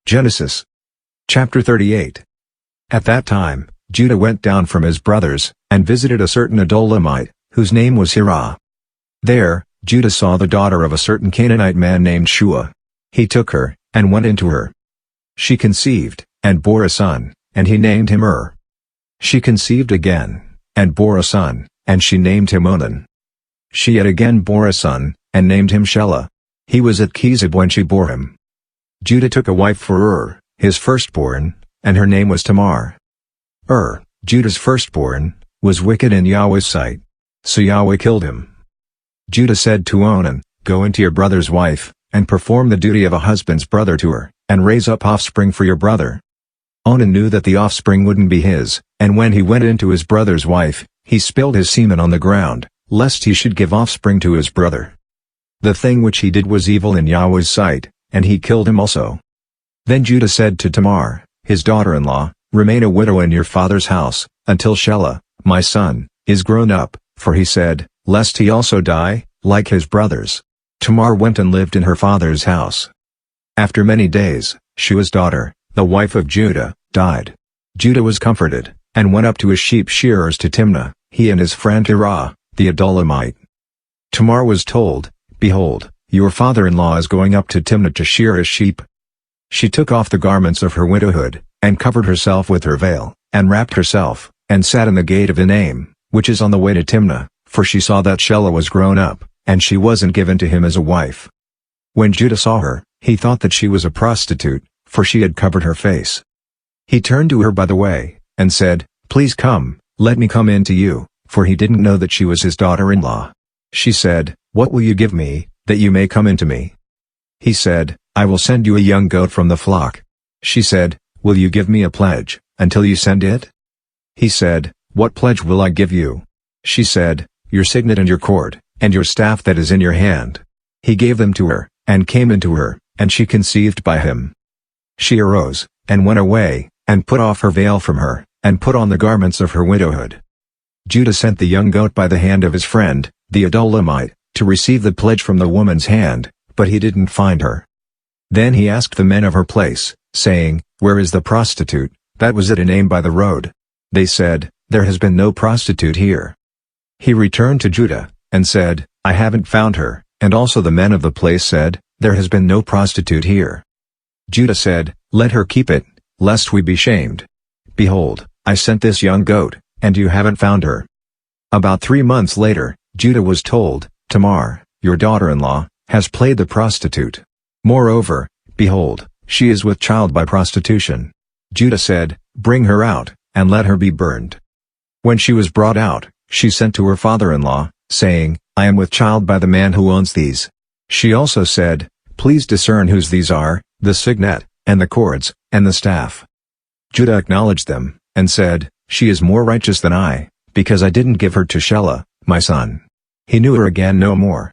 Genesis chapter 38. At that time, Judah went down from his brothers, and visited a certain Adulamite, whose name was Hirah. There, Judah saw the daughter of a certain Canaanite man named Shua. He took her, and went into her. She conceived, and bore a son, and he named him She conceived again, and bore a son, and she named him Onan. She yet again bore a son, and named him Shelah. He was at Chezib when she bore him. Judah took a wife for his firstborn, and her name was Tamar. Judah's firstborn, was wicked in Yahweh's sight. So Yahweh killed him. Judah said to Onan, Go into your brother's wife, and perform the duty of a husband's brother to her, and raise up offspring for your brother. Onan knew that the offspring wouldn't be his, and when he went into his brother's wife, he spilled his semen on the ground, lest he should give offspring to his brother. The thing which he did was evil in Yahweh's sight, and he killed him also. Then Judah said to Tamar, his daughter-in-law, Remain a widow in your father's house, until Shelah, my son, is grown up, for he said, Lest he also die, like his brothers. Tamar went and lived in her father's house. After many days, Shua's daughter, the wife of Judah, died. Judah was comforted, and went up to his sheep shearers to Timnah, he and his friend Hirah, the Adulamite. Tamar was told, Behold, your father-in-law is going up to Timnah to shear his sheep. She took off the garments of her widowhood, and covered herself with her veil, and wrapped herself, and sat in the gate of Enaim, which is on the way to Timnah, for she saw that Shelah was grown up, and she wasn't given to him as a wife. When Judah saw her, he thought that she was a prostitute, for she had covered her face. He turned to her by the way, and said, Please come, let me come in to you, for he didn't know that she was his daughter-in-law. She said, What will you give me, that you may come into me? He said, I will send you a young goat from the flock. She said, Will you give me a pledge, until you send it? He said, What pledge will I give you? She said, Your signet and your cord, and your staff that is in your hand. He gave them to her, and came into her, and she conceived by him. She arose, and went away, and put off her veil from her, and put on the garments of her widowhood. Judah sent the young goat by the hand of his friend, the Adulamite, to receive the pledge from the woman's hand, but he didn't find her. Then he asked the men of her place, saying, Where is the prostitute, that was at Enaim by the road? They said, There has been no prostitute here. He returned to Judah, and said, I haven't found her, and also the men of the place said, There has been no prostitute here. Judah said, Let her keep it, lest we be shamed. Behold, I sent this young goat, and you haven't found her. About 3 months later, Judah was told, Tamar, your daughter-in-law, has played the prostitute. Moreover, behold, she is with child by prostitution. Judah said, Bring her out, and let her be burned. When she was brought out, she sent to her father-in-law, saying, I am with child by the man who owns these. She also said, Please discern whose these are, the signet, and the cords, and the staff. Judah acknowledged them, and said, She is more righteous than I, because I didn't give her to Shelah, my son. He knew her again no more.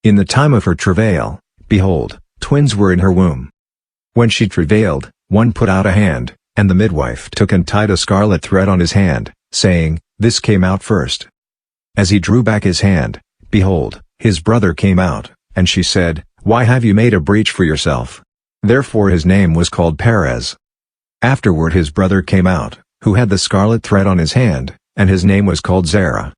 In the time of her travail, behold, twins were in her womb. When she travailed, one put out a hand, and the midwife took and tied a scarlet thread on his hand, saying, This came out first. As he drew back his hand, behold, his brother came out, and she said, Why have you made a breach for yourself? Therefore his name was called Perez. Afterward his brother came out, who had the scarlet thread on his hand, and his name was called Zerah.